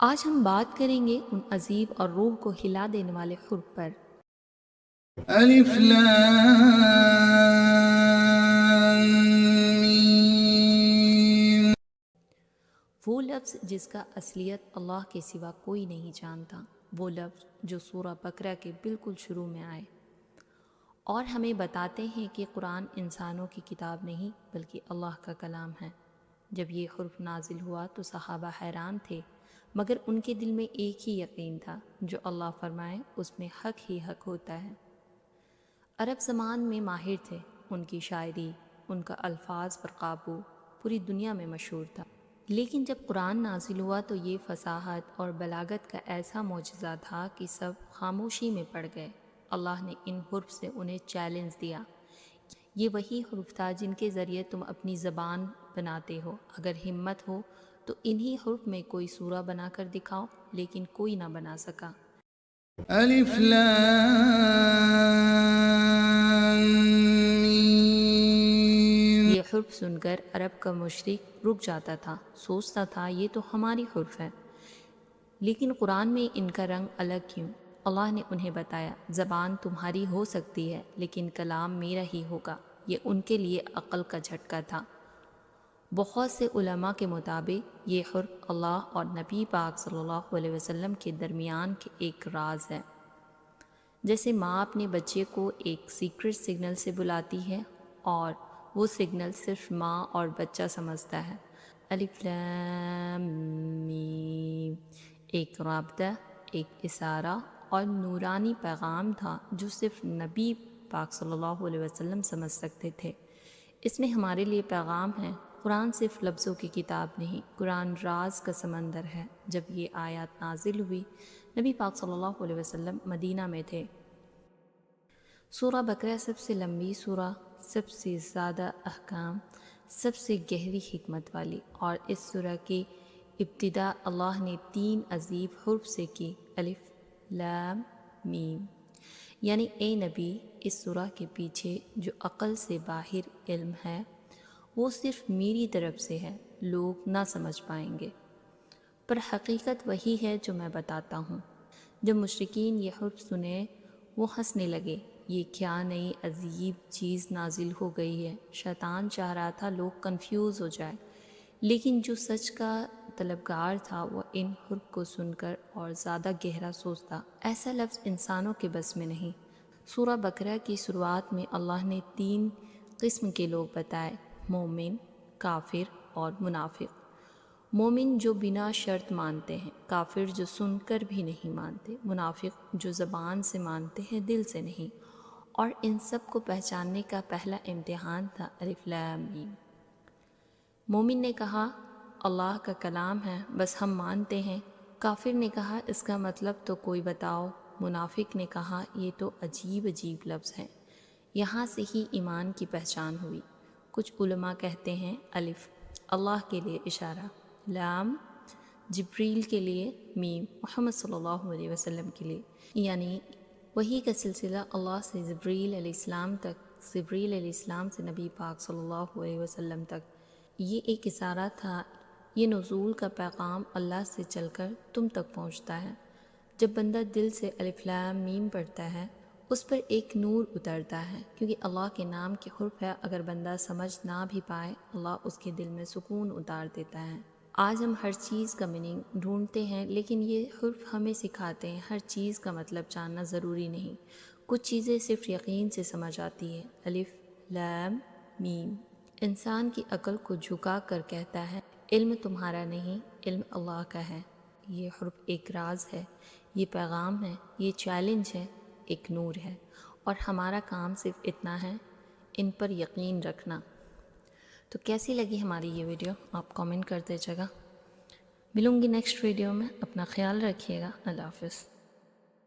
آج ہم بات کریں گے ان عجیب اور روح کو ہلا دینے والے حروف پر۔ الف لام میم۔ وہ لفظ جس کا اصلیت اللہ کے سوا کوئی نہیں جانتا، وہ لفظ جو سورہ بقرہ کے بالکل شروع میں آئے اور ہمیں بتاتے ہیں کہ قرآن انسانوں کی کتاب نہیں بلکہ اللہ کا کلام ہے۔ جب یہ حرف نازل ہوا تو صحابہ حیران تھے، مگر ان کے دل میں ایک ہی یقین تھا، جو اللہ فرمائے اس میں حق ہی حق ہوتا ہے۔ عرب زمان میں ماہر تھے، ان کی شاعری، ان کا الفاظ پر قابو پوری دنیا میں مشہور تھا۔ لیکن جب قرآن نازل ہوا تو یہ فصاحت اور بلاغت کا ایسا معجزہ تھا کہ سب خاموشی میں پڑ گئے۔ اللہ نے ان حروف سے انہیں چیلنج دیا۔ یہ وہی حروف تھا جن کے ذریعے تم اپنی زبان بناتے ہو، اگر ہمت ہو تو انہی حروف میں کوئی سورہ بنا کر دکھاؤ، لیکن کوئی نہ بنا سکا۔ الف لام میم۔ یہ حرف سن کر عرب کا مشرک رک جاتا تھا، سوچتا تھا یہ تو ہماری حرف ہے، لیکن قرآن میں ان کا رنگ الگ کیوں؟ اللہ نے انہیں بتایا، زبان تمہاری ہو سکتی ہے لیکن کلام میرا ہی ہوگا۔ یہ ان کے لیے عقل کا جھٹکا تھا۔ بہت سے علماء کے مطابق یہ حرف اللہ اور نبی پاک صلی اللہ علیہ وسلم کے درمیان کے ایک راز ہے۔ جیسے ماں اپنے بچے کو ایک سیکرٹ سگنل سے بلاتی ہے اور وہ سگنل صرف ماں اور بچہ سمجھتا ہے۔ الف لام میم ایک رابطہ، ایک اشارہ اور نورانی پیغام تھا جو صرف نبی پاک صلی اللہ علیہ وسلم سمجھ سکتے تھے۔ اس میں ہمارے لیے پیغام ہے، قرآن صرف لفظوں کی کتاب نہیں، قرآن راز کا سمندر ہے۔ جب یہ آیات نازل ہوئی، نبی پاک صلی اللہ علیہ وسلم مدینہ میں تھے۔ سورہ بقرہ سب سے لمبی سورہ، سب سے زیادہ احکام، سب سے گہری حکمت والی، اور اس سورہ کی ابتدا اللہ نے 3 عجیب حروف سے کی، الف لام میم۔ یعنی اے نبی، اس سورہ کے پیچھے جو عقل سے باہر علم ہے وہ صرف میری طرف سے ہے، لوگ نہ سمجھ پائیں گے، پر حقیقت وہی ہے جو میں بتاتا ہوں۔ جب مشرکین یہ حرف سنے وہ ہنسنے لگے، یہ کیا نئی عجیب چیز نازل ہو گئی ہے۔ شیطان چاہ رہا تھا لوگ کنفیوز ہو جائے، لیکن جو سچ کا طلبگار تھا وہ ان حرف کو سن کر اور زیادہ گہرا سوچتا۔ ایسا لفظ انسانوں کے بس میں نہیں۔ سورہ بقرہ کی شروعات میں اللہ نے 3 قسم کے لوگ بتائے، مومن، کافر اور منافق۔ مومن جو بنا شرط مانتے ہیں، کافر جو سن کر بھی نہیں مانتے، منافق جو زبان سے مانتے ہیں دل سے نہیں۔ اور ان سب کو پہچاننے کا پہلا امتحان تھا الف لام میم۔ مومن نے کہا اللہ کا کلام ہے، بس ہم مانتے ہیں۔ کافر نے کہا اس کا مطلب تو کوئی بتاؤ۔ منافق نے کہا یہ تو عجیب عجیب لفظ ہیں۔ یہاں سے ہی ایمان کی پہچان ہوئی۔ کچھ علماء کہتے ہیں الف اللہ کے لیے اشارہ، لام جبریل کے لیے، میم محمد صلی اللہ علیہ وسلم کے لیے، یعنی وحی کا سلسلہ اللہ سے جبریل علیہ السلام تک، جبریل علیہ السلام سے نبی پاک صلی اللہ علیہ وسلم تک۔ یہ ایک اشارہ تھا، یہ نزول کا پیغام اللہ سے چل کر تم تک پہنچتا ہے۔ جب بندہ دل سے الف لام میم پڑھتا ہے اس پر ایک نور اترتا ہے، کیونکہ اللہ کے نام کے حرف ہے، اگر بندہ سمجھ نہ بھی پائے اللہ اس کے دل میں سکون اتار دیتا ہے۔ آج ہم ہر چیز کا میننگ ڈھونڈتے ہیں، لیکن یہ حرف ہمیں سکھاتے ہیں ہر چیز کا مطلب جاننا ضروری نہیں۔ کچھ چیزیں صرف یقین سے سمجھ آتی ہے۔ الف لام میم انسان کی عقل کو جھکا کر کہتا ہے علم تمہارا نہیں، علم اللہ کا ہے۔ یہ حرف ایک راز ہے، یہ پیغام ہے، یہ چیلنج ہے، ایک نور ہے، اور ہمارا کام صرف اتنا ہے، ان پر یقین رکھنا۔ تو کیسی لگی ہماری یہ ویڈیو آپ کامنٹ کر دیجیے گا۔ ملوں گی نیکسٹ ویڈیو میں، اپنا خیال رکھیے گا۔ اللہ حافظ۔